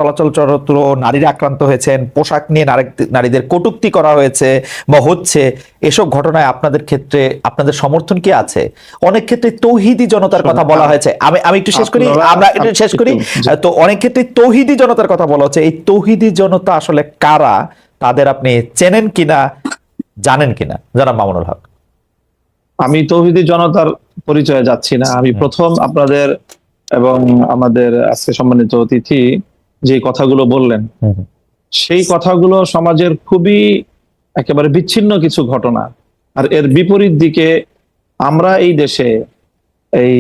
চলাচল নারীরা আক্রান্ত হয়েছেন, পোশাক নিয়ে নারীদের কটূক্তি করা হয়েছে বা হচ্ছে, এসব ঘটনায় আপনাদের ক্ষেত্রে আপনাদের সমর্থন কি আছে? অনেক ক্ষেত্রে তৌহিদি জনতার কথা বলা হয়েছে। আমি আমি একটু শেষ করি, আমরা একটু শেষ করি। তো অনেক ক্ষেত্রে তৌহিদি জনতার কথা বলা হচ্ছে, এই তৌহিদি জনতা আসলে কারা, তাদের আপনি চেনেন কিনা, জানেন কিনা? জনাব মামুনুল হক। আমি তৌহিদি জনতার পরিচয়ে যাচ্ছি না। আমি প্রথম আপনাদের এবং আমাদের আজকে সম্মানিত অতিথি যে কথাগুলো বললেন, সেই কথাগুলো সমাজের খুবই একেবারে বিচ্ছিন্ন কিছু ঘটনা। আর এর বিপরীত দিকে আমরা এই দেশে এই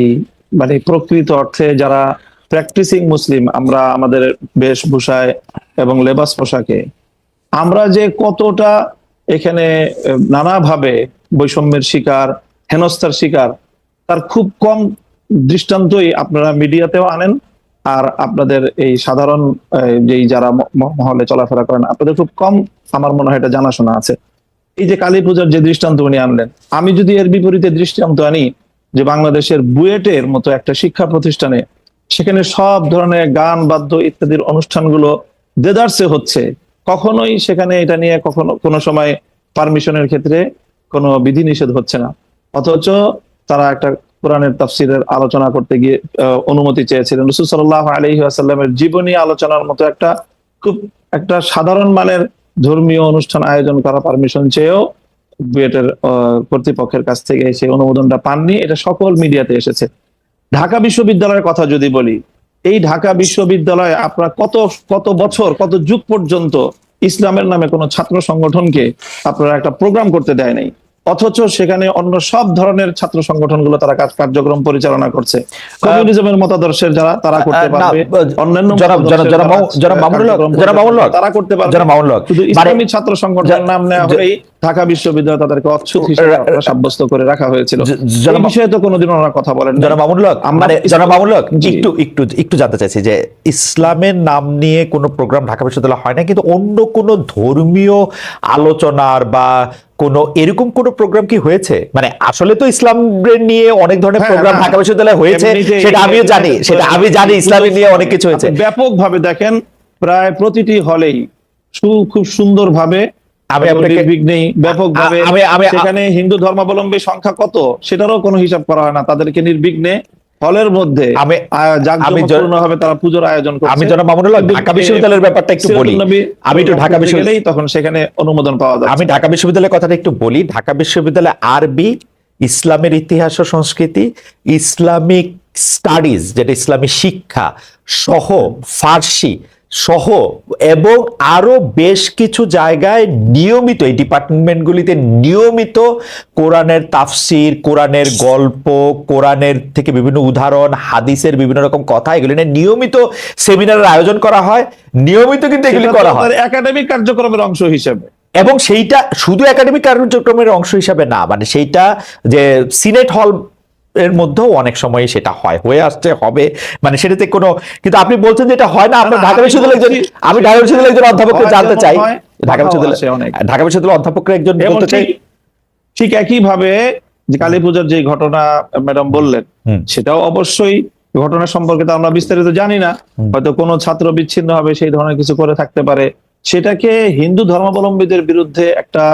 মানে প্রকৃত অর্থে যারা প্র্যাকটিসিং মুসলিম, আমরা আমাদের বেশভূষায় এবং লেবাস পোশাকে আমরা যে কতটা এখানে নানাভাবে বৈষম্যের শিকার, হেনস্থার শিকার, তার খুব কম দৃষ্টান্তই আপনারা মিডিয়াতেও আনেন। আর আপনাদের এই সাধারণ যেই যারা মহলে চলাফেরা করেন, আপনাদের খুব কম আমার মনে হয় এটা জানাশোনা আছে। এই যে কালী পূজার যে দৃষ্টান্ত উনি আনলেন, আমি যদি এর বিপরীতে দৃষ্টান্ত আনি যে বাংলাদেশের বুয়েটের মতো একটা শিক্ষা প্রতিষ্ঠানে, সেখানে সব ধরনের গান বাদ্য ইত্যাদির অনুষ্ঠানগুলো দেদারসে হচ্ছে, কখনোই সেখানে এটা নিয়ে কখনো কোনো সময় পারমিশনের ক্ষেত্রে কোনো বিধিনিষেধ হচ্ছে না, অথচ তারা একটা কোরআনের তাফসিরের আলোচনা করতে গিয়ে অনুমতি চেয়েছিলেন। রাসূল সাল্লাল্লাহু আলাইহি ওয়াসাল্লামের জীবনী আলোচনার মতো খুব একটা সাধারণ মানের ধর্মীয় অনুষ্ঠান আয়োজন করা পারমিশন চেয়েও বুয়েটের কর্তৃপক্ষের কাছ থেকে সেই অনুমোদনটা পাননি। এটা সকল মিডিয়াতে এসেছে। ঢাকা বিশ্ববিদ্যালয়ের কথা যদি বলি, এই ঢাকা বিশ্ববিদ্যালয়ে আপনার কত কত বছর, কত যুগ পর্যন্ত ইসলামের নামে কোনো ছাত্র সংগঠনকে আপনারা একটা প্রোগ্রাম করতে দেয় নাই, অথচ সেখানে অন্য সব ধরনের ছাত্র সংগঠনগুলো তারা কার্যক্রম পরিচালনা করছে। কমিউনিজমের মতাদর্শের যারা, তারা করতে পারবে, অন্যান্য তারা করতে পারবে, শুধু ইসলামী ছাত্র সংগঠনের নাম নেওয়া হলেই ঢাকা বিশ্ববিদ্যালয় তাদেরকে অচ্ছুত হিসেবে সাব্যস্ত করে রাখা হয়েছিল। এই বিষয়ে তো কোনোদিন ওনারা কথা বলেন। জনাব মামুনুল হক, একটু জানতে চাইছি যে ইসলামের নাম নিয়ে কোনো প্রোগ্রাম ঢাকা বিশ্ববিদ্যালয় হয় না, কিন্তু অন্য কোনো ধর্মীয় আলোচনার বা কোনো এরকম কোনো প্রোগ্রাম কি হয়েছে? মানে আসলে তো ইসলাম নিয়ে অনেক ধরনের প্রোগ্রাম ঢাকা বিশ্ববিদ্যালয়ে হয়েছে, সেটা আমিও জানি, ইসলামের নিয়ে অনেক কিছু হয়েছে। ব্যাপকভাবে দেখেন, প্রায় প্রতিটি হলেই খুব সুন্দরভাবে ব্যাপকভাবে সেখানে হিন্দু ধর্মাবলম্বী সংখ্যা কত সেটারও কোনো হিসাব করা হয় না, তাদেরকে নির্বিঘ্নে হলের মধ্যে জাঁকজমকপূর্ণভাবে তারা পুজোর আয়োজন করছে। আমি জনাব মামুনুল হক ঢাকা বিশ্ববিদ্যালয়ের ব্যাপারটা একটু বলি। আমি একটু ঢাকা বিশ্ববিদ্যালয়, তখন সেখানে অনুমোদন পাওয়া যায়। আমি ঢাকা বিশ্ববিদ্যালয়ের কথাটা একটু বলি। ঢাকা বিশ্ববিদ্যালয় আরবি, ইসলামের ইতিহাস ও সংস্কৃতি, ইসলামিক স্টাডিজ যেটা ইসলামী শিক্ষা সহ, ফার্সি সহ এবং আরো বেশ কিছু জায়গায় নিয়মিত, এই ডিপার্টমেন্টগুলিতে নিয়মিত কোরআনের তাফসির, কোরআনের গল্প, কোরআনের থেকে বিভিন্ন উদাহরণ, হাদিসের বিভিন্ন রকম কথা, এগুলি নিয়ে নিয়মিত সেমিনারের আয়োজন করা হয়। নিয়মিত কিন্তু এগুলি করা হয় একাডেমিক কার্যক্রমের অংশ হিসেবে, এবং সেইটা শুধু একাডেমিক কার্যক্রমের অংশ হিসাবে না, মানে সেইটা যে সিনেট হল এর মধ্যেও অনেক সময় সেটা হয়ে আসছে, হবে, মানে সেটাতে কোনো, কিন্তু আপনি বলছেন যে এটা হয় না। আপনার ঢাকা বিশ্ববিদ্যালয়ের একজন, আমি ঢাকা বিশ্ববিদ্যালয়ের একজন অধ্যাপককে জানতে চাই, ঢাকা বিশ্ববিদ্যালয়ের অধ্যাপকরা একজন বলতে চাই, ঠিক একই ভাবে যে কালী পূজার যে ঘটনা ম্যাডাম বললেন, সেটাও অবশ্যই ঘটনা সম্পর্কে তো আমরা বিস্তারিত জানি না, হয়তো কোনো ছাত্র বিচ্ছিন্ন হবে সেই ধরনের কিছু করে থাকতে পারে, সেটাকে হিন্দু ধর্মাবলম্বীদের বিরুদ্ধে একটা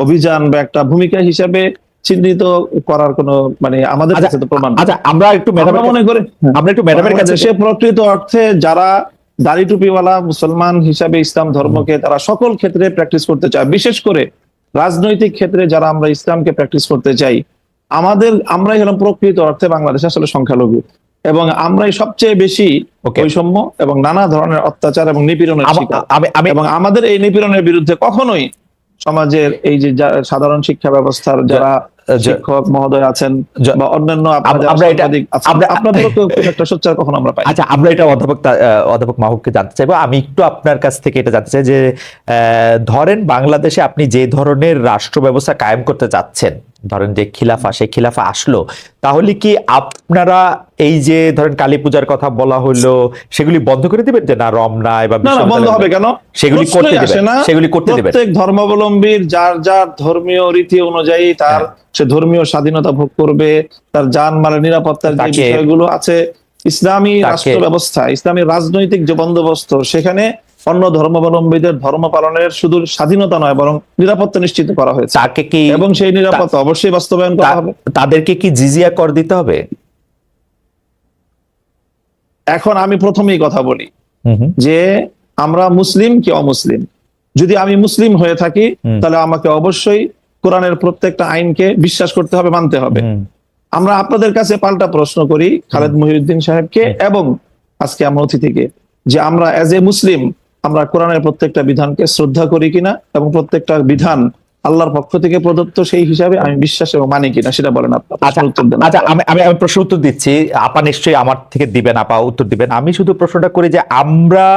অভিযান বা একটা ভূমিকা হিসাবে চিহ্নিত করার কোনো মানে আমাদের কাছে তো প্রমাণ। আচ্ছা, আমরা একটু ম্যাডামের কাছে, সে প্রকৃত অর্থে যারা দাড়ি টুপিওয়ালা মুসলমান হিসাবে ইসলাম ধর্মকে তারা সকল ক্ষেত্রে প্র্যাকটিস করতে চায়, বিশেষ করে রাজনৈতিক ক্ষেত্রে যারা আমরা ইসলামকে প্র্যাকটিস করতে চাই, আমরাই হলাম প্রকৃত অর্থে বাংলাদেশে আসলে সংখ্যালঘু, এবং আমরাই সবচেয়ে বেশি বৈষম্য এবং নানা ধরনের অত্যাচার এবং নিপীড়নের শিকার। এবং আমাদের এই নিপীড়নের বিরুদ্ধে কখনোই সমাজের এই যে সাধারণ শিক্ষা ব্যবস্থার যারা শিক্ষক মহোদয় আছেন বা অন্যান্য একটা সোচ্চার কখনো আমরা পাই। আচ্ছা, আমরা এটা অধ্যাপক মাহবুবকে জানতে চাইবো। আমি একটু আপনার কাছ থেকে এটা জানতে চাই যে ধরেন বাংলাদেশে আপনি যে ধরনের রাষ্ট্র ব্যবস্থা কায়েম করতে চাচ্ছেন, ধরেন যে খিলাফা, সেই খিলাফা আসলো, তাহলে কি আপনারা এই যে ধরেন কালী পূজার কথা বলা হলো সেগুলি বন্ধ করে দিবেন? যে না, রমনায় বা বন্ধ হবে কেন, সেগুলি করতে দিবেন? প্রত্যেক ধর্মাবলম্বীর যার যার ধর্মীয় রীতি অনুযায়ী তার সে ধর্মীয় স্বাধীনতা ভোগ করবে, তার জানমালের নিরাপত্তার যে বিষয়গুলো আছে ইসলামী রাষ্ট্র ব্যবস্থা, ইসলামী রাজনৈতিক যে বন্দোবস্ত, সেখানে অন্য ধর্মাবলম্বীদের ধর্ম পালনের শুধু স্বাধীনতা নয়, বরং নিরাপত্তা নিশ্চিত করা হয়েছে, তাকে কি এবং সেই নিরাপত্তা অবশ্যই বাস্তবায়ন করা হবে। তাদেরকে কি জিজিয়া কর দিতে হবে? এখন আমি প্রথমেই কথা বলি যে আমরা মুসলিম কি অমুসলিম। যদি আমি মুসলিম হয়ে থাকি তাহলে আমাকে অবশ্যই কোরআনের প্রত্যেকটা আইনকে বিশ্বাস করতে হবে, মানতে হবে। আমরা আপনাদের কাছে পাল্টা প্রশ্ন করি, খালেদ মহিউদ্দিন সাহেবকে এবং আজকে আমার অতিথিকে, যে আমরা এজ এ মুসলিম আমরা কোরআনের প্রত্যেকটা বিধানকে শ্রদ্ধা করি কিনা, এবং প্রত্যেকটা বিধান আল্লাহর পক্ষ থেকে প্রদত্ত সেই হিসাবে আমি বিশ্বাস এবং মানি কিনা, সেটা বলেন আপনার। আচ্ছা, আমি প্রশ্ন উত্তর দিচ্ছি, আপা নিশ্চয়ই আমার থেকে দিবেন, আপা উত্তর দিবেন। আমি শুধু প্রশ্নটা করি যে আমরা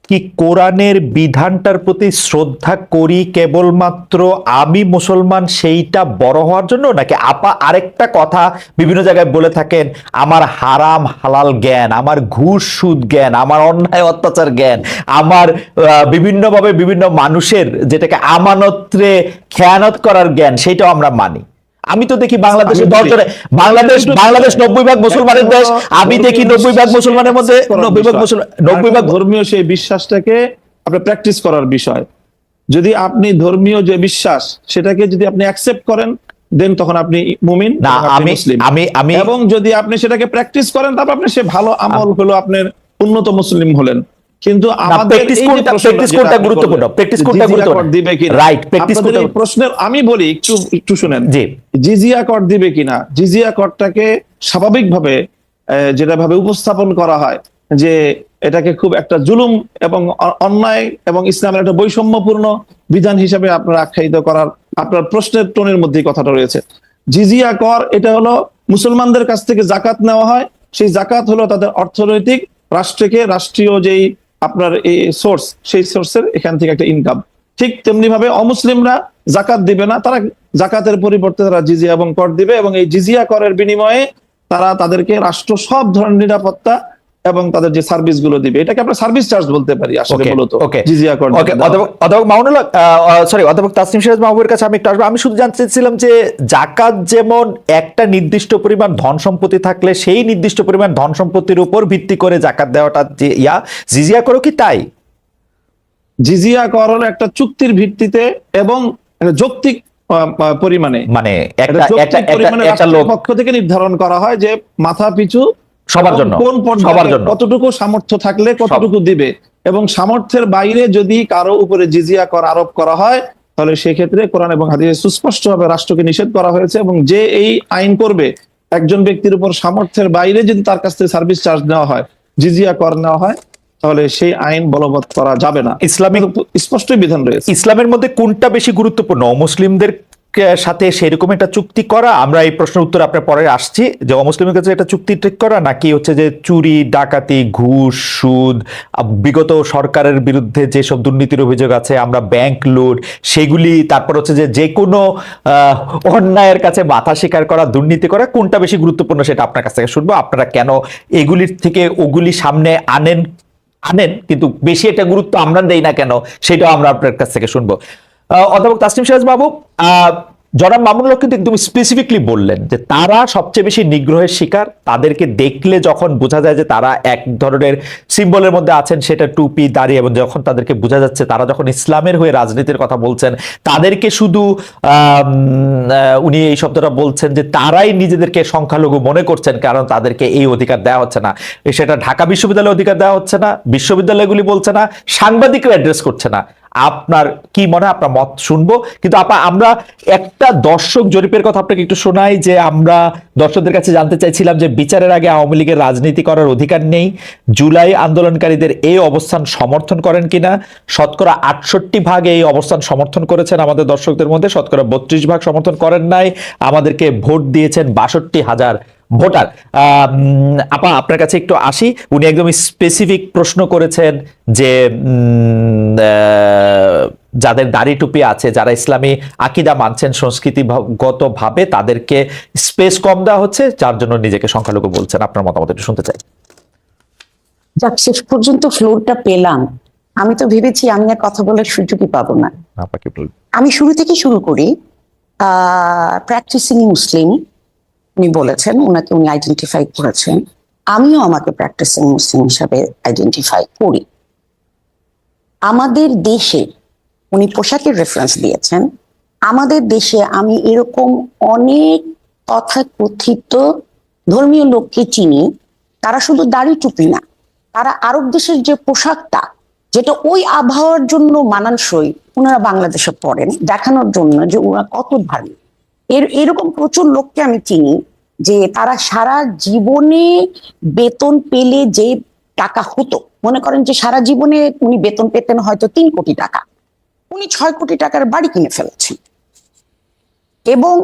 কি কোরআনের বিধানটার প্রতি শ্রদ্ধা করি কেবলমাত্র আমি মুসলমান সেইটা বড় হওয়ার জন্য, নাকি আপা আরেকটা কথা বিভিন্ন জায়গায় বলে থাকেন, আমার হারাম হালাল জ্ঞান, আমার ঘুষ সুদ জ্ঞান, আমার অন্যায় অত্যাচার জ্ঞান, আমার বিভিন্নভাবে বিভিন্ন মানুষের যেটাকে আমানতরে খেয়ানত করার জ্ঞান, সেইটাও আমরা মানি। আমি তো দেখি বাংলাদেশে বাংলাদেশ 90 ভাগ মুসলমানের দেশ, আমি দেখি 90 ভাগ মুসলমানের মধ্যে 90 ভাগ ধর্মীয় সেই বিশ্বাসটাকে আপনার প্র্যাকটিস করার বিষয়। যদি আপনি ধর্মীয় যে বিশ্বাস সেটাকে যদি আপনি অ্যাকসেপ্ট করেন, দেন তখন আপনি মুমিন না, আমি এবং যদি আপনি সেটাকে প্র্যাকটিস করেন, তারপর আপনি সে ভালো আমল হলো, আপনার উন্নত মুসলিম হলেন। কিন্তু আমাদের প্রশ্নের আমি বলি, একটু শুনেন, জিজিয়া কর দিবে কিনা। জিজিয়া করটাকে স্বাভাবিকভাবে যেটাভাবে উপস্থাপন করা হয় যে এটাকে খুব একটা জুলুম এবং অন্যায় এবং ইসলামের একটা বৈষম্যপূর্ণ বিধান হিসেবে আপনার আখ্যায়িত করার আপনার প্রশ্নের টোনের মধ্যে কথাটা রয়েছে। জিজিয়া কর এটা হলো মুসলমানদের কাছ থেকে জাকাত নেওয়া হয়, সেই জাকাত হলো তাদের অর্থনৈতিক রাষ্ট্রীয় যেই আপনার এই সোর্স, সেই সোর্সের এখান থেকে একটা ইনকাম। ঠিক তেমনি ভাবে অমুসলিমরা জাকাত দিবে না, তারা জাকাতের পরিবর্তে তারা জিজিয়া এবং কর দিবে, এবং এই জিজিয়া করের বিনিময়ে তারা তাদেরকে রাষ্ট্র সব ধরনের নিরাপত্তা এবং তাদের যে সার্ভিস গুলো দিবে, এটাকে আমরা সার্ভিস চার্জ বলতে পারি আসলে মূলত জিজিয়া কর। অধ্যাপক মামুনুল্লাহ, সরি অধ্যাপক তাসনিম সিরাজ মাহবুবের কাছে আমি একটু আসবো। আমি শুধু জানতে চাইছিলাম যে জাকাত যেমন একটা নির্দিষ্ট পরিমাণ ধন সম্পত্তি থাকলে সেই নির্দিষ্ট পরিমাণ ধন সম্পত্তির উপর ভিত্তি করে জাকাত দেওয়াটা যে জিজিয়া করো কি তাই? জিজিয়া কর হলো একটা চুক্তির ভিত্তিতে এবং যৌক্তিক পরিমাণে, মানে একটা লোক পক্ষ থেকে নির্ধারণ করা হয় যে মাথা পিছু সবার জন্য কোন পর্যায়ে কতটুকু সামর্থ্য থাকলে কতটুকু দিবে, এবং সামর্থ্যের বাইরে যদি কারো উপরে জিজিয়া কর আরোপ করা হয় তাহলে সেক্ষেত্রে কোরআন এবং হাদিসে সুস্পষ্টভাবে রাষ্ট্রকে নিষেধ করা হয়েছে, এবং যে এই আইন করবে একজন ব্যক্তির উপর সামর্থ্যের বাইরে যদি তার কাছ থেকে সার্ভিস চার্জ নেওয়া হয়, জিজিয়া কর নেওয়া হয়, তাহলে সেই আইন বলবৎ করা যাবে না। ইসলামিক স্পষ্ট বিধান রয়েছে। ইসলামের মধ্যে কোনটা বেশি গুরুত্বপূর্ণ, মুসলিমদের সাথে সেরকম একটা চুক্তি করা, আমরা এই প্রশ্নের উত্তর আপনার পরে আসছি, যে অমুসলিমের কাছে একটা চুক্তি ঠিক করা, নাকি হচ্ছে যে চুরি ডাকাতি ঘুষ সুদ, বিগত সরকারের বিরুদ্ধে যেসব দুর্নীতির অভিযোগ আছে, আমরা ব্যাংক লুট সেগুলি, তারপর হচ্ছে যে কোনো অন্যায়ের কাছে মাথা স্বীকার করা, দুর্নীতি করা, কোনটা বেশি গুরুত্বপূর্ণ সেটা আপনার কাছ থেকে শুনবো। আপনারা কেন এগুলির থেকে ওগুলি সামনে আনেন কিন্তু বেশি একটা গুরুত্ব আমরা দেই না কেন, সেটাও আমরা আপনার কাছ থেকে শুনবো। অধ্যাপক তাসনিম সিরাজ মাহবুব, জনাব মামুনুল হক কিন্তু একদম স্পেসিফিকলি বললেন যে তারা সবচেয়ে বেশি নিগ্রহের শিকার, তাদেরকে দেখলে যখন বোঝা যায় যে তারা এক ধরনের সিম্বলের মধ্যে আছেন, সেটা টুপি দাড়ি, এবং যখন তাদেরকে বোঝা যাচ্ছে তারা যখন ইসলামের হয়ে রাজনীতির কথা বলছেন, তাদেরকে শুধু উনি এই শব্দটা বলছেন যে তারাই নিজেদেরকে সংখ্যালঘু মনে করছেন, কারণ তাদেরকে এই অধিকার দেওয়া হচ্ছে না। সেটা ঢাকা বিশ্ববিদ্যালয়ে অধিকার দেওয়া হচ্ছে না, বিশ্ববিদ্যালয়গুলি বলছে না, সাংবাদিকরা অ্যাড্রেস করছে না। আপনার কি মনে হয়, আপনার মত শুনবো। কিন্তু আমরা একটা দর্শক জরিপের কথা আপনাকে একটু শোনাই, যে আমরা দর্শকদের কাছে জানতে চাইছিলাম যে বিচারের আগে আওয়ামী লীগের রাজনীতি করার অধিকার নেই, জুলাই আন্দোলনকারীদের এই অবস্থান সমর্থন করেন কিনা। শতকরা 68% এই অবস্থান সমর্থন করেছেন আমাদের দর্শকদের মধ্যে, শতকরা 32% সমর্থন করেন নাই। আমাদেরকে ভোট দিয়েছেন 62,000 ভোটার। আপা আপনার কাছে একটু আসি, উনি একদম স্পেসিফিক প্রশ্ন করেছেন যে যাদের দাড়ি টুপি আছে, যারা ইসলামী আকীদা মানছেন সংস্কৃতিগত ভাবে, তাদেরকে স্পেস কম দেওয়া হচ্ছে, যার জন্য নিজেকে সংখ্যালঘু বলছেন। আপনার মতামত একটু শুনতে চাই। যাক, শেষ পর্যন্ত ফ্লোরটা পেলাম। আমি তো ভেবেছি আমি আর কথা বলার সুযোগই পাবো না। আমি শুরু থেকে শুরু করি। প্র্যাকটিসিং মুসলিম উনি বলেছেন, উনি আইডেন্টিফাই করেছেন। আমিও আমাকে প্র্যাকটিসিং মুসলিম হিসাবে আইডেন্টিফাই করি। আমাদের দেশে, উনি পোশাকের রেফারেন্স দিয়েছেন, আমাদের দেশে আমি এরকম অনেক তথাকথিত ধর্মীয় লোককে চিনি, তারা শুধু দাড়ি টুপি না, তারা আরব দেশের যে পোশাকটা যেটা ওই আবহাওয়ার জন্য মানানসই, ওনারা বাংলাদেশে পড়েন দেখানোর জন্য যে ওরা কত ধার্মিক। এরকম প্রচুর লোককে আমি চিনি যে তারা সারা জীবনে বেতন পেলে যে টাকা হতো, মনে করেন যে সারা জীবনে উনি বেতন পেতেন হয়তো 3 কোটি টাকা, উনি 6 কোটি টাকার বাড়ি কিনে ফেলেছেন। এবং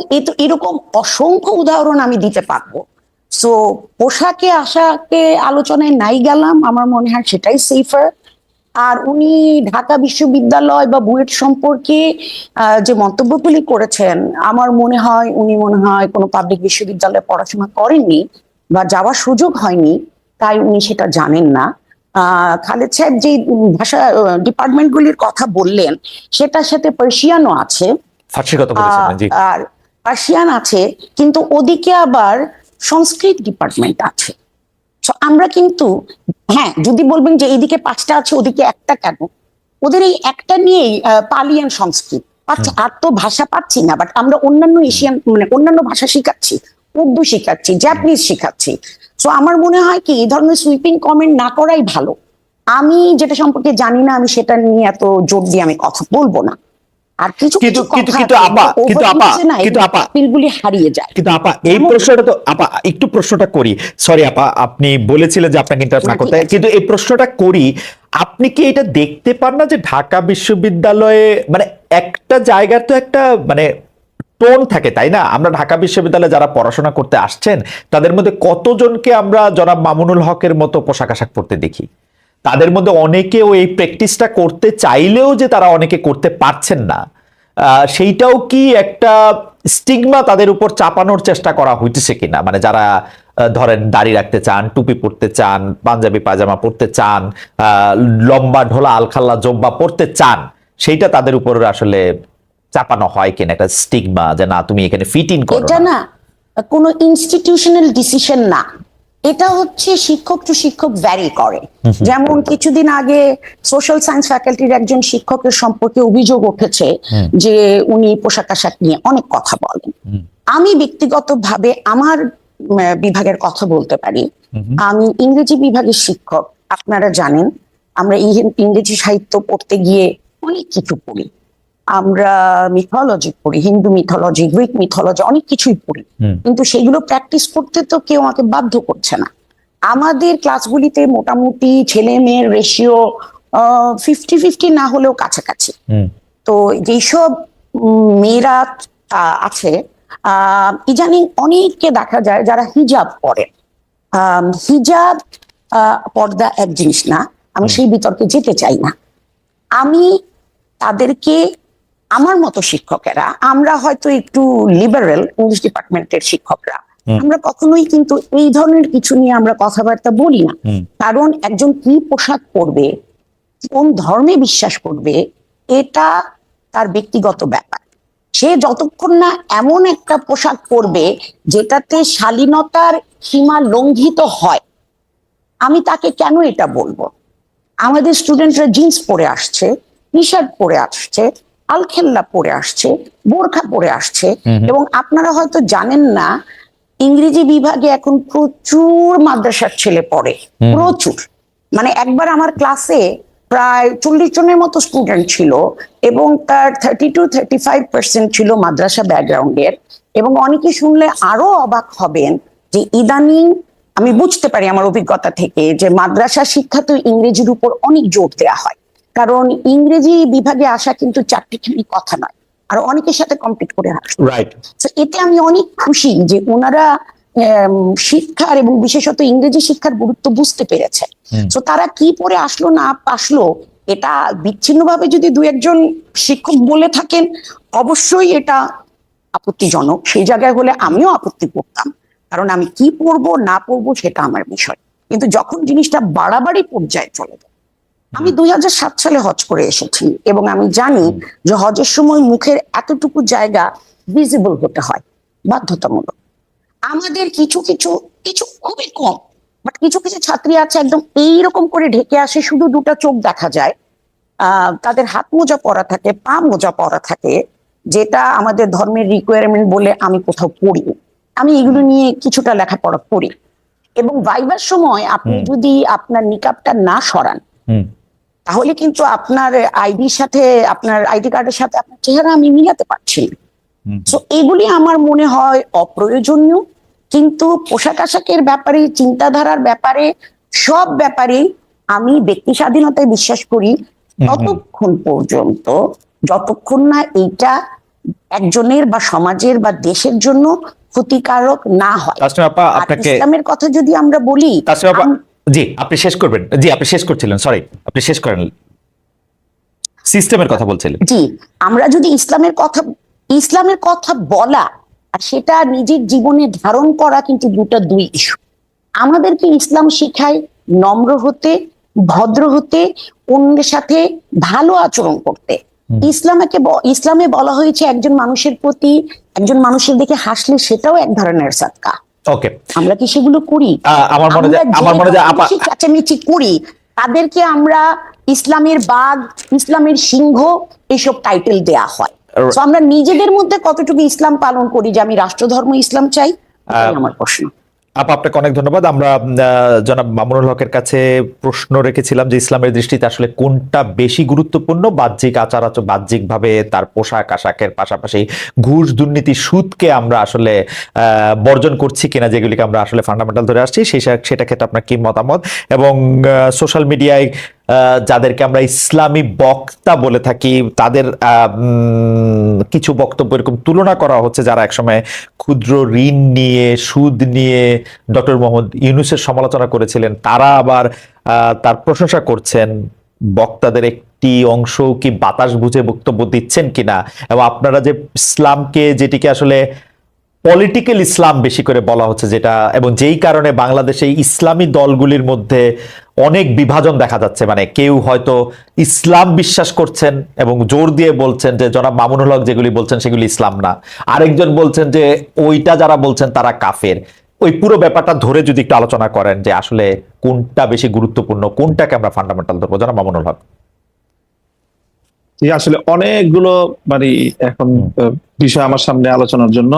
এরকম অসংখ্য উদাহরণ আমি দিতে পারবো। সো পোশাকে আশাকে আলোচনায় নাই গেলাম, আমার মনে হয় সেটাই সেফার। আর উনি ঢাকা বিশ্ববিদ্যালয় বা বুয়েট সম্পর্কে যে মন্তব্যগুলি করেছেন, আমার মনে হয় উনি কোনো পাবলিক বিশ্ববিদ্যালয়ে পড়াশোনা করেননি বা যাওয়ার সুযোগ হয়নি, তাই উনি সেটা জানেন না। খালেদ সাহেব যে ভাষা ডিপার্টমেন্টগুলির কথা বললেন, সেটার সাথে পার্সিয়ানও আছে, ফার্সির কথা বলেছেন, জি। আর পার্সিয়ান আছে, কিন্তু ওদিকে আবার সংস্কৃত ডিপার্টমেন্ট আছে। আমরা কিন্তু, হ্যাঁ, যদি বলবেন যে এইদিকে 5টা আছে ওদিকে একটা কেন, ওদের এই একটা নিয়েই পালিয়ান সংস্কৃত পাচ্ছে। আর তো ভাষা পাচ্ছি না, বাট আমরা অন্যান্য এশিয়ান মানে অন্যান্য ভাষা শিখাচ্ছি, উর্দু শিখাচ্ছি, জাপানিজ শিখাচ্ছি। সো আমার মনে হয় কি এই ধরনের সুইপিং কমেন্ট না করাই ভালো। আমি যেটা সম্পর্কে জানি না, আমি সেটা নিয়ে এত জোর দিয়ে আমি কথা বলবো না। আর কিছু কিছু পিলগুলি হারিয়ে যায়। কিন্তু আপা এই প্রশ্নটা তো আপা একটু প্রশ্নটা করি, সরি আপা, আপনি বলেছিলেন যে আপনাকে ইন্টারাপ্ট না করতে, কিন্তু এই প্রশ্নটা করি, আপনি কি এটা দেখতে পান না যে ঢাকা বিশ্ববিদ্যালয়ে মানে একটা জায়গার তো একটা মানে টোন থাকে, তাই না? আমরা ঢাকা বিশ্ববিদ্যালয়ে যারা পড়াশোনা করতে আসছেন তাদের মধ্যে কতজনকে আমরা জনাব মামুনুল হকের মতো পোশাক আশাক পরতে দেখি? তাদের মধ্যে অনেকেও এই প্র্যাকটিসটা করতে চাইলেও যে তারা অনেকে করতে পারছেন না, সেইটাও কি একটা স্টিগমা তাদের উপর চাপানোর চেষ্টা করা হইতেছে কিনা? মানে যারা ধরেন দাড়ি রাখতে চান, টুপি পরতে চান, পাঞ্জাবি পায়জামা পরতে চান, লম্বা ঢোলা আলখাল্লা জব্বা পরতে চান, সেইটা তাদের উপর আসলে চাপানো হয় কিনা একটা স্টিগমা যে না তুমি এখানে ফিট ইন করো এটা না কোনো ইনস্টিটিউশনাল ডিসিশন না, এটা হচ্ছে শিক্ষক টু শিক্ষক ভ্যারি করে। যেমন কিছুদিন আগে সোশ্যাল সায়েন্স ফ্যাকাল্টির একজন শিক্ষকের সম্পর্কে অভিযোগ উঠেছে যে উনি পোশাক আশাক নিয়ে অনেক কথা বলেন। আমি ব্যক্তিগতভাবে আমার বিভাগের কথা বলতে পারি। আমি ইংরেজি বিভাগের শিক্ষক, আপনারা জানেন আমরা ইংরেজি সাহিত্য পড়তে গিয়ে অনেক কিছু পড়ি, আমরা মিথোলজি পড়ি, হিন্দু মিথোলজি, গ্রিক মিথোলজি, অনেক কিছুই পড়ি, কিন্তু সেগুলো প্র্যাকটিস করতে তো কেউ আমাকে বাধ্য করছে না। আমাদের ক্লাসগুলিতে মোটামুটি ছেলে মেয়ের রেশিও 50-50 না হলেও কাছাকাছি। তো যেসব মেয়েরা আছে, ইদানিং অনেককে দেখা যায় যারা হিজাব পরে। হিজাব পর্দা এক জিনিস না, আমি সেই বিতর্কে যেতে চাই না। আমি তাদেরকে, আমার মতো শিক্ষকেরা, আমরা হয়তো একটু লিবারেল ইংলিশ ডিপার্টমেন্টের শিক্ষকরা, আমরা কখনোই কিন্তু এই ধরনের কিছু নিয়ে আমরা কথাবার্তা বলি না। কারণ একজন কি পোশাক পরবে, কোন ধর্মে বিশ্বাস করবে, এটা তার ব্যক্তিগত ব্যাপার। সে যতক্ষণ না এমন একটা পোশাক পরবে যেটাতে শালীনতার সীমা লঙ্ঘিত হয়, আমি তাকে কেন এটা বলবো? আমাদের স্টুডেন্টরা জিন্স পরে আসছে, টি শার্ট পরে আসছে, আলখেল্লা পরে আসছে, বোরখা পরে আসছে, এবং আপনারা হয়তো জানেন না ইংরেজি বিভাগে এখন প্রচুর মাদ্রাসার ছেলে পড়ে, প্রচুর। মানে একবার আমার ক্লাসে প্রায় 40 জনের মতো স্টুডেন্ট ছিল এবং তার 30-35% ছিল মাদ্রাসা ব্যাকগ্রাউন্ডের। এবং অনেকে শুনলে আরো অবাক হবেন যে ইদানিং আমি বুঝতে পারি আমার অভিজ্ঞতা থেকে যে মাদ্রাসা শিক্ষা তো ইংরেজির উপর অনেক জোর দেওয়া হয়, কারণ ইংরেজি বিভাগে আসা কিন্তু চারটিখানি কথা নয়, আর অনেকের সাথে কম্পিট করে আসে। এতে আমি অনেক খুশি যে ওনারা শিক্ষার এবং বিশেষত ইংরেজি শিক্ষার গুরুত্ব বুঝতে পেরেছে। তো তারা কি পড়ে আসলো না আসলো, এটা বিচ্ছিন্নভাবে যদি 2-1 শিক্ষক বলে থাকেন, অবশ্যই এটা আপত্তিজনক। সেই জায়গায় হলে আমিও আপত্তি করতাম, কারণ আমি কি পড়বো না পড়বো সেটা আমার বিষয়। কিন্তু যখন জিনিসটা বাড়াবাড়ি পর্যায়ে চলে যায়, আমি 2007 সালে হজ করে এসেছি এবং আমি জানি যে হজের সময় মুখের এতটুকু জায়গা ভিজিবল হতে হয়, বাধ্যতামূলক। আমাদের কিছু খুবই কম বাট কিছু কিছু ছাত্রী আছে একদম এইরকম করে ঢেকে আসে, শুধু দুটো চোখ দেখা যায়, তাদের হাত মোজা পরা থাকে, পা মোজা পরা থাকে, যেটা আমাদের ধর্মের রিকোয়ারমেন্ট বলে আমি কোথাও পড়ি। আমি এগুলো নিয়ে কিছুটা লেখাপড়া করি, এবং ভাইবার সময় আপনি যদি আপনার নিকাবটা না সরান তাহলে কিন্তু আপনার আইডির সাথে, আপনার আইডি কার্ডের সাথে আপনার চেহারা আমি মিলাতে পারছি না। তো এগুলি আমার মনে হয় অপ্রয়োজনীয়। কিন্তু পোশাক আশাকের ব্যাপারে, চিন্তাধারার ব্যাপারে, সব ব্যাপারে আমি ব্যক্তি স্বাধীনতায় বিশ্বাস করি, ততক্ষণ পর্যন্ত যতক্ষণ না এইটা একজনের বা সমাজের বা দেশের জন্য ক্ষতিকারক না হয়। তাসনিম আপা, আর আপনাকে ইসলামের কথা যদি আমরা বলি, তাসনিম আপা, জি আপনি শেষ করবেন। জি আপনি শেষ করছিলেন, সরি আপনি শেষ করেন, সিস্টেমের কথা বলছিলেন। জি, আমরা যদি ইসলামের কথা বলা আর সেটা নিজের জীবনে ধারণ করা কিন্তু দুই ইস্যু। আমাদেরকে ইসলাম শেখায় নম্র হতে, ভদ্র হতে, অন্যের সাথে ভালো আচরণ করতে। ইসলামে বলা হয়েছে একজন মানুষের প্রতি, একজন মানুষের দিকে হাসলে সেটাও এক ধরনের সাদকা। ওকে, আমরা কি সেগুলো করি? আমার মনে হয় আপা চেঁচামেচি করি, তাদেরকে আমরা ইসলামের বাঘ, ইসলামের সিংহ এইসব টাইটেল দেয়া হয়। তো আমরা নিজেদের মধ্যে কতটুকু ইসলাম পালন করি যে আমি রাষ্ট্রধর্ম ইসলাম চাই, আমার প্রশ্ন। আপা আপনাকে অনেক ধন্যবাদ। আমরা জনাব মামুনুল হকের কাছে প্রশ্ন রেখেছিলাম যে ইসলামের দৃষ্টিতে আসলে কোনটা বেশি গুরুত্বপূর্ণ, বাহ্যিক বাহ্যিকভাবে তার পোশাক আশাকের পাশাপাশি ঘুষ, দুর্নীতি, সুদকে আমরা আসলে বর্জন করছি কিনা, যেগুলিকে আমরা আসলে ফান্ডামেন্টাল ধরে আসছি, সেটা ক্ষেত্রে আপনার কি মতামত, এবং সোশ্যাল মিডিয়ায় যাদেরকে আমরা ইসলামী বক্তা বলে থাকি তাদের কিছু বক্তব্য এরকম তুলনা করা হচ্ছে যারা একসময় ক্ষুদ্র ঋণ নিয়ে, সুদ নিয়ে ডক্টর মোহাম্মদ ইউনূসের সমালোচনা করেছিলেন, তারা আবার তার প্রশংসা করছেন। বক্তাদের একটি অংশ কি বাতাস বুঝে বক্তব্য দিচ্ছেন কিনা, এবং আপনারা যে ইসলামকে, যেটিকে আসলে পলিটিক্যাল ইসলাম বেশি করে বলা হচ্ছে, যেটা এবং যেই কারণে বাংলাদেশে ইসলামী দলগুলির মধ্যে অনেক বিভাজন দেখা যাচ্ছে, মানে কেউ হয়তো ইসলাম বিশ্বাস করছেন এবং জোর দিয়ে বলছেন যে জনাব মামুনুল হক যেগুলি বলছেন সেগুলি ইসলাম না, আরেকজন বলছেন যে ওইটা যারা বলছেন তারা কাফের। ওই পুরো ব্যাপারটা ধরে যদি একটু আলোচনা করেন যে আসলে কোনটা বেশি গুরুত্বপূর্ণ, কোনটাকে আমরা ফান্ডামেন্টাল ধরবো, জনাব মামুনুল হক। আসলে অনেকগুলো মানে এখন বিষয় আমার সামনে আলোচনার জন্য,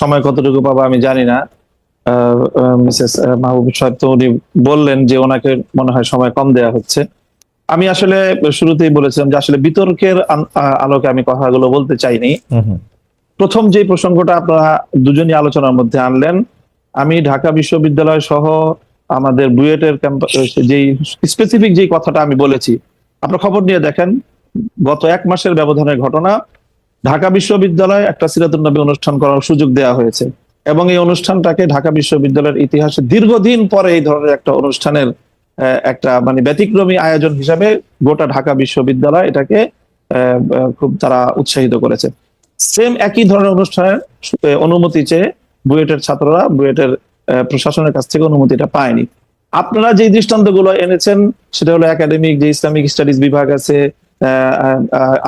সময় কতটুকু পাবো আমি জানি না। মিসেস মাহবুব সাহেব তো উনি বললেন যে ওনাকে মনে হয় সময় কম দেয়া হচ্ছে। আমি আসলে শুরুতেই বলেছিলাম যে আসলে বিতর্কের আলোকে আমি কথাগুলো বলতে চাইনি। প্রথম যে প্রসঙ্গটা আপনারা দুজনই আলোচনার মধ্যে আনলেন, আমি ঢাকা বিশ্ববিদ্যালয় সহ আমাদের বুয়েটের ক্যাম্পাস যেই স্পেসিফিক যেই কথাটা আমি বলেছি, আপনারা খবর নিয়ে দেখেন, গত 1 মাসের ব্যবধানের ঘটনা। ঢাকা বিশ্ববিদ্যালয়ে একটা সিরাতুন নবী অনুষ্ঠান করার সুযোগ দেওয়া হয়েছে, এবং এই অনুষ্ঠানটাকে ঢাকা বিশ্ববিদ্যালয়ের ইতিহাসে দীর্ঘদিন পরে এই ধরনের একটা অনুষ্ঠানের একটা মানে ব্যতিক্রমী আয়োজন হিসাবে গোটা ঢাকা বিশ্ববিদ্যালয় এটাকে খুব তারা উৎসাহিত করেছে। সেম একই ধরনের অনুষ্ঠানের অনুমতি চেয়ে বুয়েটের ছাত্ররা বুয়েটের প্রশাসনের কাছ থেকে অনুমতিটা পায়নি। আপনারা যে দৃষ্টান্তগুলো এনেছেন সেটা হলো একাডেমিক যে ইসলামিক স্টাডিজ বিভাগ আছে,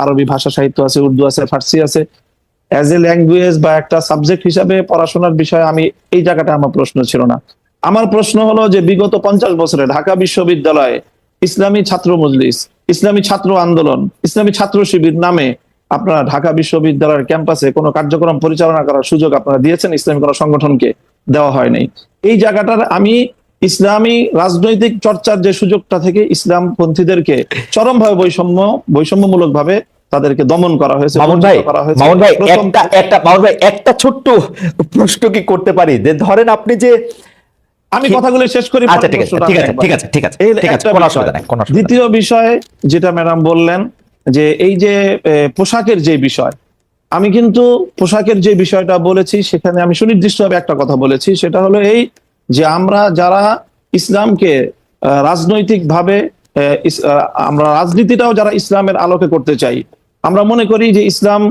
আরবি ভাষা সাহিত্য আছে, উর্দু আছে, ফার্সি আছে, অ্যাজ এ ল্যাঙ্গুয়েজ বা একটা সাবজেক্ট হিসাবে পড়াশোনার বিষয়ে আমি এই জায়গাটা আমার প্রশ্ন ছিল না। আমার প্রশ্ন হলো যে বিগত 50 বছরে ঢাকা বিশ্ববিদ্যালয়ে ইসলামী ছাত্র মজলিস, ইসলামী ছাত্র আন্দোলন, ইসলামী ছাত্র শিবির নামে আপনারা ঢাকা বিশ্ববিদ্যালয়ের ক্যাম্পাসে কোনো কার্যক্রম পরিচালনা করার সুযোগ আপনারা দিয়েছেন, ইসলামী কোনো সংগঠনকে দেওয়া হয় নাই। এই জায়গাটার আমি ইসলামী রাজনৈতিক চর্চার যে সুযোগটা থেকে ইসলামপন্থীদেরকে চরমভাবে বৈষম্যমূলক ভাবে তাদেরকে দমন করা হয়েছে। মামুন ভাই একটা ছোট্ট প্রশ্ন কি করতে পারি, যে ধরেন আপনি যে, আমি কথাগুলো শেষ করি। আচ্ছা ঠিক আছে। দ্বিতীয় বিষয় যেটা ম্যাডাম বললেন যে এই যে পোশাকের যে বিষয়, আমি কিন্তু পোশাকের যে বিষয়টা বলেছি সেখানে আমি সুনির্দিষ্টভাবে একটা কথা বলেছি, সেটা হলো এই যে আমরা যারা ইসলামকে রাজনৈতিক ভাবে আমরা রাজনীতিটাও যারা ইসলামের আলোকে করতে চাই, আমরা মনে করি যে ইসলাম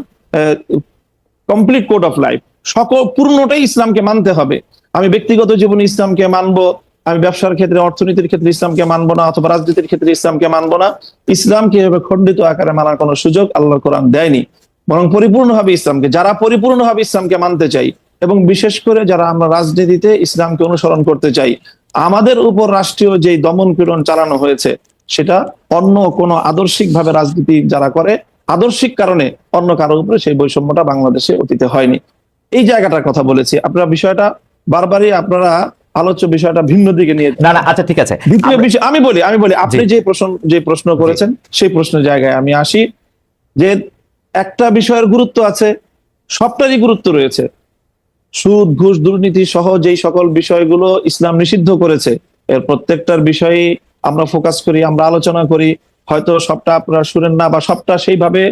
কমপ্লিট কোড অফ লাইফ, সকল পূর্ণটাই ইসলামকে মানতে হবে। আমি ব্যক্তিগত জীবনে ইসলামকে মানবো, আমি ব্যবসার ক্ষেত্রে, অর্থনীতির ক্ষেত্রে ইসলামকে মানবো না, অথবা রাজনীতির ক্ষেত্রে ইসলামকে মানবো না। ইসলামকে এভাবে খণ্ডিত আকারে মানার কোনো সুযোগ আল্লাহ কোরআন দেয়নি, বরং পরিপূর্ণভাবে ইসলামকে, যারা পরিপূর্ণভাবে ইসলামকে মানতে চাই, এবং বিশেষ করে যারা আমরা রাজনীতিতে ইসলামকে অনুসরণ করতে চাই, আমাদের উপর রাষ্ট্রীয় যে দমন পীড়ন চালানো হয়েছে সেটা অন্য কোনো আদর্শিক ভাবে রাজনীতি যারা করে আদর্শিক কারণে অন্য কারোর উপরে সেই বৈষম্যটা বাংলাদেশে অতীতে হয়নি। এই জায়গাটার কথা বলেছি। আপনারা বিষয়টা বারবারই আপনারা আলোচ্য বিষয়টা ভিন্ন দিকে নিয়ে না না, আচ্ছা ঠিক আছে। দ্বিতীয় বিষয় আমি বলি আপনি যে প্রশ্ন করেছেন সেই প্রশ্নের জায়গায় আমি আসি, যে একটা বিষয়ের গুরুত্ব আছে, সবটারই গুরুত্ব রয়েছে। সুদ ঘুষ দুর্নীতি সহ যেই সকল বিষয়গুলো ইসলাম নিষিদ্ধ করেছে এর প্রত্যেকটার বিষয়ে আমরা ফোকাস করি, আমরা আলোচনা করি। হয়তো সবটা আপনারা শুনেন না বা সবটা সেইভাবে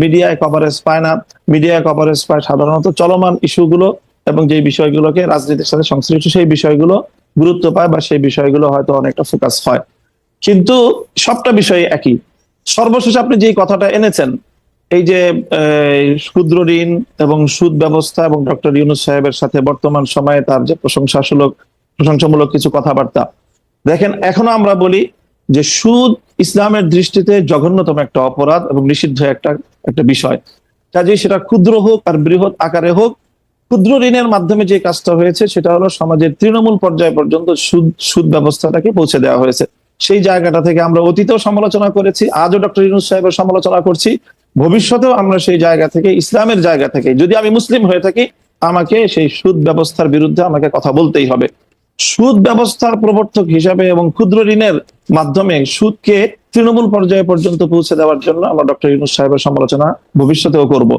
মিডিয়ায় কভারেজ পায় না। মিডিয়ায় কভারেজ পায় সাধারণত চলমান ইস্যুগুলো এবং যে বিষয়গুলোকে রাজনীতির সাথে সংশ্লিষ্ট সেই বিষয়গুলো গুরুত্ব পায় বা সেই বিষয়গুলো হয়তো অনেকটা ফোকাস হয়, কিন্তু সবটা বিষয় একই। সর্বশেষ আপনি যে কথাটা এনেছেন, এই যে ক্ষুদ্র ঋণ এবং সুদ ব্যবস্থা এবং ডক্টর ইউনূস সাহেবের সাথে বর্তমান সময়ে তার যে প্রশংসামূলক কিছু কথাবার্তা, দেখেন এখনো আমরা বলি যে সুদ ইসলামের দৃষ্টিতে জঘন্যতম একটা অপরাধ এবং নিষিদ্ধ একটা বিষয়। কাজেই সেটা ক্ষুদ্র হোক আর বৃহৎ আকারে হোক, ক্ষুদ্র ঋণের মাধ্যমে যে কাজটা হয়েছে সেটা হলো সমাজের তৃণমূল পর্যায় পর্যন্ত সুদ ব্যবস্থাটাকে পৌঁছে দেওয়া হয়েছে। সেই জায়গাটা থেকে আমরা অতীতেও সমালোচনা করেছি, আজও ডক্টর ইউনূস সাহেবের সমালোচনা করছি, ভবিষ্যতেও আমরা সেই জায়গা থেকে, ইসলামের জায়গা থেকে, যদি আমি মুসলিম হয়ে থাকি আমাকে সেই সুদ ব্যবস্থার বিরুদ্ধে আমাকে কথা বলতেই হবে। সুদ ব্যবস্থার প্রবর্তক হিসাবে এবং ক্ষুদ্র ঋণের মাধ্যমে সুদকে তৃণমূল পর্যায়ে পর্যন্ত পৌঁছে দেওয়ার জন্য আমরা ডক্টর ইউনূস সাহেবের সমালোচনা ভবিষ্যতেও করব।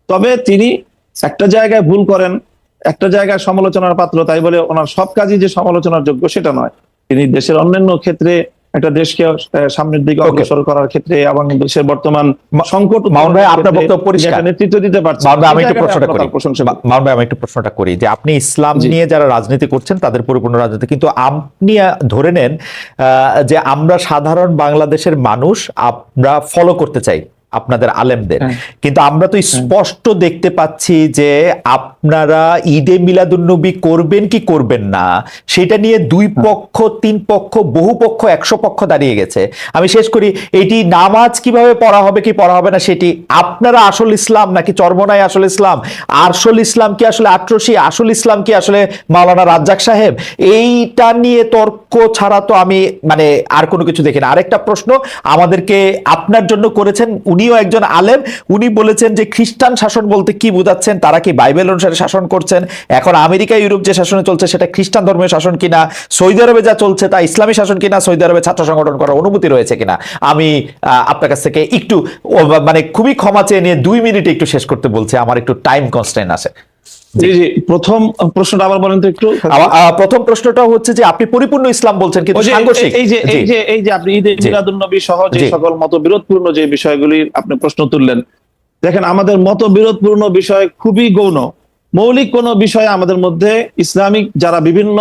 তবে তিনি একটা জায়গায় ভুল করেন, একটা জায়গায় সমালোচনার পাত্র, তাই বলে ওনার সব কাজই যে সমালোচনার যোগ্য সেটা নয়। তিনি দেশের অন্যান্য ক্ষেত্রে একটা দেশকে সামনের দিকে অগ্রসর করার ক্ষেত্রে এবং দেশের বর্তমান সংকট মামুন ভাই, আপনার বক্তব্য পরিষ্কার, নেতৃত্ব দিতে পারছেন। মামুন ভাই আমি একটু প্রশ্নটা করি যে আপনি ইসলাম নিয়ে যারা রাজনীতি করছেন তাদের পরিপূর্ণ রাজনীতি, কিন্তু আপনি ধরে নেন যে আমরা সাধারণ বাংলাদেশের মানুষ আমরা ফলো করতে চাই আপনাদের আলেমদের, কিন্তু আমরা তো স্পষ্ট দেখতে পাচ্ছি যে আপনারা ঈদে মিলাদুন্নবী করবেন কি করবেন না সেটা নিয়ে দুই পক্ষ, তিন পক্ষ, বহু পক্ষ, 100 পক্ষ দাঁড়িয়ে গেছে। আমি শেষ করি, এটি নামাজ কিভাবে পড়া হবে কি পড়া হবে না সেটি আপনারা আসল ইসলাম নাকি চরমনাই আসল ইসলাম, আসল ইসলাম কি আসলে আটরশি, আসল ইসলাম কি আসলে মাওলানা রাজ্জাক সাহেব, এইটা নিয়ে তর্ক ছাড়া তো আমি মানে আর কোনো কিছু দেখি না। আরেকটা প্রশ্ন আমাদেরকে আপনার জন্য করেছেন, উনিও একজন আলেম, উনি বলেছেন যে খ্রিস্টান শাসন বলতে কি বোঝাচ্ছেন, তারা কি বাইবেল অনুসারে শাসন করছেন, এখন আমেরিকা ইউরোপ যে শাসনে চলছে সেটা খ্রিস্টান ধর্মীয় শাসন কিনা, সৌদি আরবে যা চলছে তা ইসলামী শাসন কিনা, সৌদি আরবে ছাত্র সংগঠন করার অনুমতি রয়েছে কিনা। আমি আপনার কাছ থেকে একটু মানে খুবই ক্ষমা চেয়ে নিয়ে 2 মিনিটে একটু শেষ করতে বলছি, আমার একটু টাইম কনস্ট্রেইন আছে। জি জি, প্রথম প্রশ্নটা আবার বলেন তো একটু। প্রথম প্রশ্নটা হচ্ছে যে আপনি পরিপূর্ণ ইসলাম বলছেন কিন্তু সাংঘর্ষিক, এই যে আপনি ঈদে মিলাদুন্নবী সহ যে সকল মতবিরোধপূর্ণ যে বিষয়গুলি আপনি প্রশ্ন তুললেন, দেখেন আমাদের মতবিরোধপূর্ণ বিষয় খুবই গৌণ। মৌলিক কোন বিষয়ে আমাদের মধ্যে ইসলামিক যারা বিভিন্ন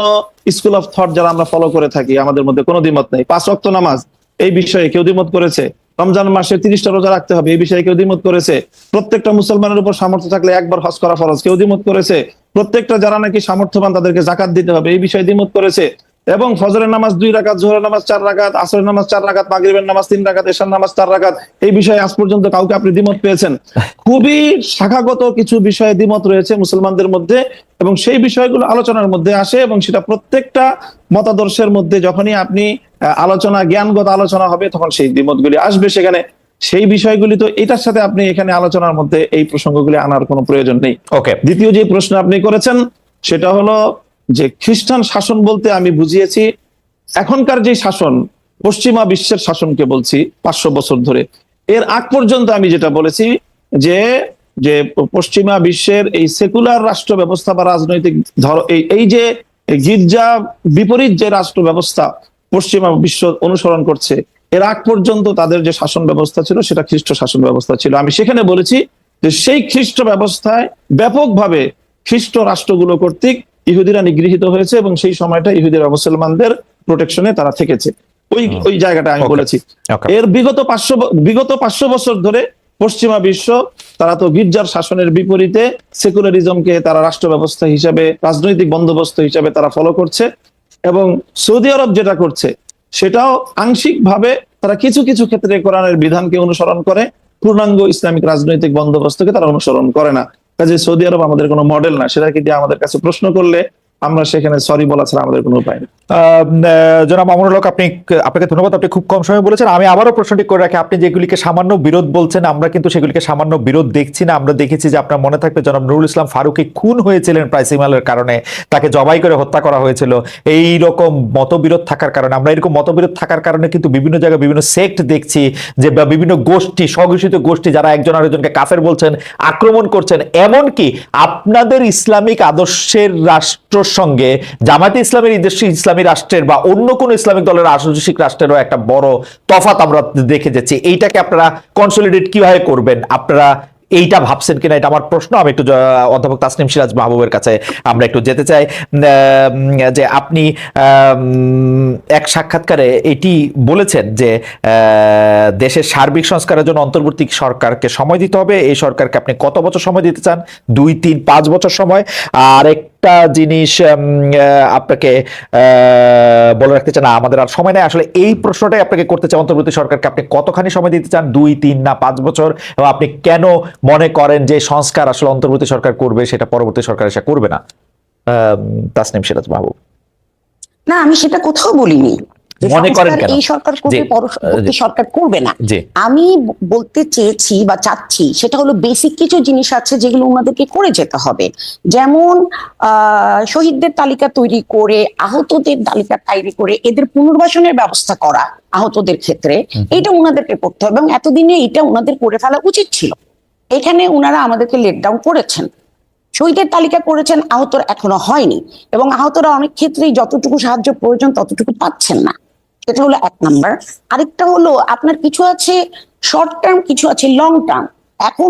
স্কুল অফ থট যারা আমরা ফলো করে থাকি আমাদের মধ্যে কোনো দ্বিমত নেই। 5 ওয়াক্ত নামাজ এই বিষয়ে কেউ দ্বিমত করেছে, রমজান মাসে 30টা রোজা রাখতে হবে এই বিষয়ে কেউ দ্বিমত করেছে, প্রত্যেকটা মুসলমানের উপর সামর্থ্য থাকলে একবার হজ করা ফরজ কেউ দ্বিমত করেছে, প্রত্যেকটা যারা নাকি সামর্থ্যবান তাদেরকে যাকাত দিতে হবে এই বিষয়ে দ্বিমত করেছে, এবং ফজরের নামাজ 2 রাকাত, জোহরের নামাজ 4 রাকাত, আসরের নামাজ 4 রাকাত, মাগরিবের নামাজ 3 রাকাত, এশার নামাজ 4 রাকাত, এই বিষয়ে আজ পর্যন্ত কাউকে আপনি দ্বিমত পেয়েছেন? খুবই শাখাগত কিছু বিষয়ে দ্বিমত রয়েছে মুসলমানদের মধ্যে এবং সেই বিষয়গুলো আলোচনার মধ্যে আসে এবং সেটা প্রত্যেকটা মতাদর্শের মধ্যে যখনই আপনি আলোচনা, জ্ঞানগত আলোচনা হবে তখন সেই দ্বিমতগুলি আসবে সেখানে। সেই বিষয়গুলি তো এটার সাথে আপনি এখানে আলোচনার মধ্যে এই প্রসঙ্গগুলি আনার কোনো প্রয়োজন নেই। ওকে, দ্বিতীয় যে প্রশ্ন আপনি করেছেন সেটা হলো যে খ্রিস্টান শাসন বলতে আমি বুঝিয়েছি এখনকার যে শাসন পশ্চিমা বিশ্বের শাসনকে বলছি 500 বছর ধরে। এর আগ পর্যন্ত আমি যেটা বলেছি যে যে পশ্চিমা বিশ্বের এই সেকুলার রাষ্ট্র ব্যবস্থা বা রাজনৈতিক এই যে গির্জা বিপরীত যে রাষ্ট্র ব্যবস্থা পশ্চিমা বিশ্ব অনুসরণ করছে, এর আগ পর্যন্ত তাদের যে শাসন ব্যবস্থা ছিল সেটা খ্রিস্ট শাসন ব্যবস্থা ছিল। আমি সেখানে বলেছি যে সেই খ্রিস্ট ব্যবস্থায় ব্যাপকভাবে খ্রিস্ট রাষ্ট্রগুলো কর্তৃক ইহুদিরা নিগৃহীত হয়েছে এবং সেই সময়টা ইহুদিরা মুসলমানদের প্রোটেকশনে তারা থেকেছে। ওই জায়গাটা আমি বলেছি। এর বিগত 500 বছর ধরে পশ্চিমা বিশ্ব তারা তো গির্জার শাসনের বিপরীতে সেকুলারিজমকে তারা রাষ্ট্র ব্যবস্থা হিসাবে, রাজনৈতিক বন্দোবস্ত হিসাবে তারা ফলো করছে এবং সৌদি আরব যেটা করছে সেটাও আংশিক ভাবে তারা কিছু কিছু ক্ষেত্রে কোরআনের বিধানকে অনুসরণ করে, পূর্ণাঙ্গ ইসলামিক রাজনৈতিক বন্দোবস্তকে তারা অনুসরণ করে না। কাজে সৌদি আরব আমাদের কোনো মডেল না, সেটা কিন্তু আমাদের কাছে প্রশ্ন করলে আমরা সেখানে সরি বলা ছাড়া আমাদের কোনো উপায় নেই। জনাব মামুনুল হক, আপনাকে ধন্যবাদ। আপনি খুব কম সময় বলেছেন। আমি আবারও প্রশ্নটি করে রাখি, আপনি যেগুলিকে সামান্য বিরোধ বলছেন, আমরা কিন্তু সেগুলিকে সামান্য বিরোধ দেখছি না। আমরা দেখেছি যে আপনার মনে থাকবে জনাব নুরুল ইসলাম ফারুকী খুন হয়েছিলেন প্রাইসিমালের কারণে, তাকে জবাই করে হত্যা করা হয়েছিল। এই রকম মতবিরোধ থাকার কারণে, আমরা এরকম মতবিরোধ থাকার কারণে কিন্তু বিভিন্ন জায়গায় বিভিন্ন সেক্ট দেখছি যে বিভিন্ন গোষ্ঠী, স্বঘোষিত গোষ্ঠী যারা একজন আরেকজনকে কাফের বলছেন, আক্রমণ করছেন। এমনকি আপনাদের ইসলামিক আদর্শের রাষ্ট্রের সঙ্গে জামায়াতে ইসলামের ইসলামী রাষ্ট্রের বা অন্য কোন ইসলামিক দলের আদর্শিক রাষ্ট্রেরও একটা বড় তফাৎ আমরা দেখে যাচ্ছি। এইটাকে আপনারা কনসলিডেট কিভাবে করবেন, আপনারা এইটা ভাবছেন কিনা, এটা আমার প্রশ্ন। আমি একটু অধ্যাপক তাসনিম সিরাজ মাহবুবের কাছে আমরা একটু যেতে চাই যে আপনি এক সাক্ষাৎকারে এটি বলেছেন যে দেশের সার্বিক সংস্কারের জন্য অন্তর্বর্তী সরকারকে সময় দিতে হবে। এই সরকারকে আপনি কত বছর সময় দিতে চান? 2, 3, 5 বছর সময়? আর একটা জিনিস আপনাকে বলে রাখতে চান, আমাদের আর সময় নেই, আসলে এই প্রশ্নটাই আপনাকে করতে চাই, অন্তর্বর্তী সরকারকে আপনি কতখানি সময় দিতে চান? 2, 3 না 5 বছর? এবং আপনি কেন মনে করেন যে সংস্কার আসলে অন্তর্বর্তী সরকার করবে, সেটা পরবর্তী সরকার এসে করবে না? তাসনিম সিরাজ মাহবুব। না, আমি সেটা কোথাও বলিনি যে মনে করেন সংস্কার কেন? এই সরকার করবে, পরবর্তী সরকার করবে না। জি। আমি বলতে চেয়েছি বা চাচ্ছি সেটা হলো বেসিক কিছু জিনিস আছে যেগুলো ওনাদেরকে করে যেতে হবে। যেমন শহীদদের তালিকা তৈরি করে, আহতদের তালিকা তৈরি করে এদের পুনর্বাসনের ব্যবস্থা করা আহতদের ক্ষেত্রে, এটা ওনাদেরকে করতে হবে। এবং এতদিনে এটা ওনাদের করে ফেলা উচিত ছিল। এখানে ওনারা আমাদেরকে লেট ডাউন করেছেন। শহীদের তালিকা করেছেন, আহতর এখনো হয়নি, এবং আহতরা অনেক ক্ষেত্রেই যতটুকু সাহায্য প্রয়োজন ততটুকু পাচ্ছেন না। এটা হলো 1 নাম্বার। আরেকটা হলো আপনার কিছু আছে শর্ট টার্ম, কিছু আছে লং টার্ম। এখন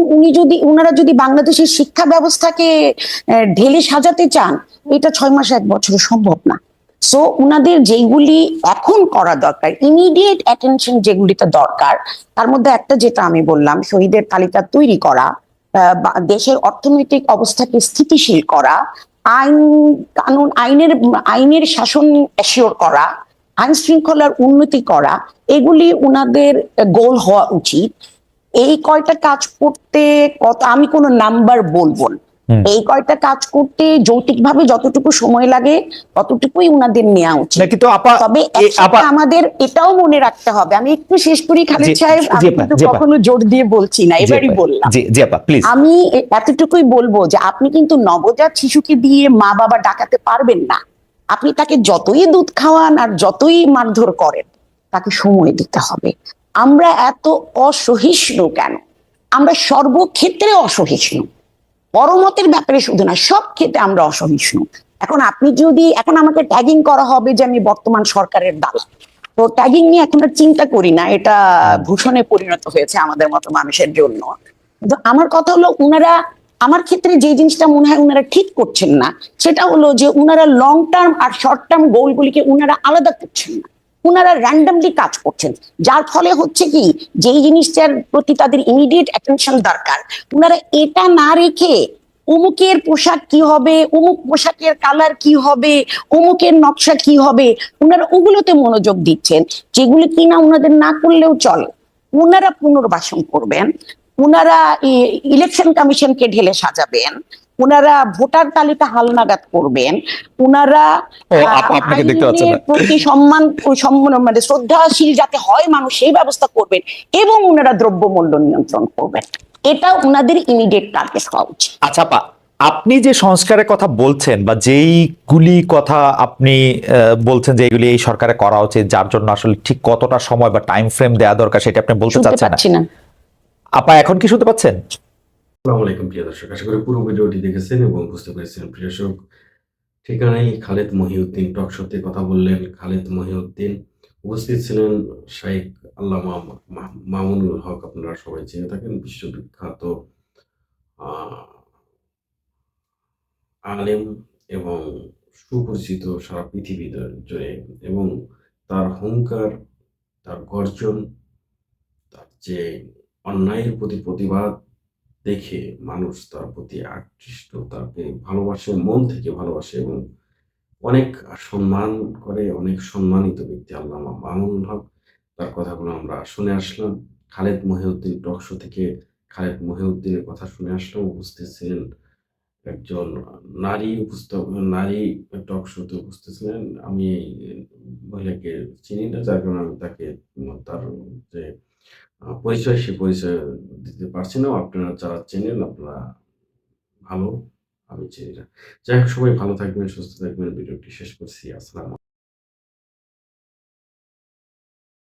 ওনারা যদি বাংলাদেশের শিক্ষা ব্যবস্থাকে ঢেলে সাজাতে চান, এটা 6 মাস 1 বছরে সম্ভব না। সো উনাদের যেগুলি এখন করা দরকার, ইমিডিয়েট অ্যাটেনশন যেগুলিতে দরকার, তার মধ্যে একটা যেটা আমি বললাম, শহীদের তালিকা তৈরি করা, দেশের অর্থনৈতিক অবস্থাকে স্থিতিশীল করা, আইনের শাসন অ্যাসিওর করা, আইন শৃঙ্খলার উন্নতি করা, এগুলি উনাদের গোল হওয়া উচিত। এই কয়টা কাজ করতে আমি কোনো নাম্বার বলবো না। এই কয়টা কাজ করতে যৌক্তিকভাবে যতটুকু সময় লাগে ততটুকুই উনাদের নেওয়া উচিত। কিন্তু তবে আমাদের এটাও মনে রাখতে হবে, আমি একটু শেষ করি খালেদ সাহেব, আমি কিন্তু কখনো জোর দিয়ে বলছি না, এবারই বললাম। আমি এতটুকুই বলবো যে আপনি কিন্তু নবজাত শিশুকে দিয়ে মা বাবা ডাকাতে পারবেন না। আপনি তাকে যতই দুধ খাওয়ান আর যতই মারধর করেন, তাকে সময় দিতে হবে। আমরা এত অসহিষ্ণু কেন? আমরা সর্বক্ষেত্রে অসহিষ্ণু, পরমতের ব্যাপারে শুধু না, সব ক্ষেত্রে আমরা অসহিষ্ণু। এখন এখন আমাকে ট্যাগিং করা হবে যে আমি বর্তমান সরকারের দালাল, তো ট্যাগিং নিয়ে এখন আর চিন্তা করি না, এটা ভূষণে পরিণত হয়েছে আমাদের মতো মানুষের জন্য। তো আমার কথা হলো, আমার ক্ষেত্রে যে জিনিসটা মনে হয় উনারা ঠিক করছেন না, সেটা হলো যে উনারা লং টার্ম আর শর্ট টার্ম গোলগুলিকে উনারা আলাদা করছেন না। উনারা র্যান্ডামলি কাজ করছেন, যার ফলে হচ্ছে কি, যেই জিনিসটার প্রতি তাদের ইমিডিয়েট অ্যাটেনশন দরকার, উনারা এটা না রেখে অমুকের পোশাক কি হবে, অমুক পোশাকের কালার কি হবে, অমুকের নকশা কি হবে, উনারা ওগুলোতে মনোযোগ দিচ্ছেন, যেগুলি কিনা উনাদের না করলেও চলে। উনারা পুনর্বাসন করবেন, উনারা ইলেকশন কমিশনকে ঢেলে সাজাবেন, উনারা ভোটার তালিকা হালনাগাদ করবেন, উনারা প্রতি মানে শ্রদ্ধাশীল যাতে হয় মানুষ, সেই ব্যবস্থা করবেন, এবং উনারা দ্রব্যমূল্য নিয়ন্ত্রণ করবেন। এটা উনাদের ইমিডিয়েট টার্গেট হওয়া উচিত। আচ্ছা, আপনি যে সংস্কারের কথা বলছেন বা যেইগুলি কথা আপনি বলছেন যে এগুলি এই সরকারে করা উচিত, যার জন্য আসলে ঠিক কতটা সময় বা টাইম ফ্রেম দেওয়া দরকার সেটা আপনি বলতে চাচ্ছেন না। আপা এখন কি শুনতে পাচ্ছেন? আসসালামু আলাইকুম প্রিয় দর্শক, আশা করি পুরো ভিডিওটি দেখেছেন এবং বুঝতে পেরেছেন। প্রিয় দর্শক, ঠিকানাই খালেদ মহিউদ্দিন টক শোতে কথা বললেন খালেদ মহিউদ্দিন। উপস্থিত ছিলেন শাইখ আল্লামা মামুনুল হক, আপনারা সবাই চিনে থাকেন, বিশ্ববিখ্যাত আলেম এবং সুপরিচিত সারা পৃথিবী জুড়ে, এবং তার হুঙ্কার, তার গর্জন, তার যে অন্যায়ের প্রতি প্রতিবাদ দেখে মানুষ তার প্রতি আকৃষ্ট, তাকে ভালোবাসে, মন থেকে ভালোবাসে এবং অনেক সম্মান করে, অনেক সম্মানিত ব্যক্তি আল্লামা মামুনুল হক। তার কথাগুলো আমরা শুনে আসলাম খালেদ মহিউদ্দিন টক শো থেকে, খালেদ মহিউদ্দিনের কথা শুনে আসলাম। উপস্থিত ছিলেন একজন নারী টক শোতে উপস্থিত ছিলেন। আমি এই মহিলাকে চিনি না, যার কারণে আমি তাকে তার যে পরিচয়, সে পরিচয় দিতে পারছি না। আপনারা যারা চেনেন, আপনারা ভালো, আমি চিনি না। যাই হোক, সবাই ভালো থাকবেন, সুস্থ থাকবেন। ভিডিওটি শেষ করছি। আসসালাম।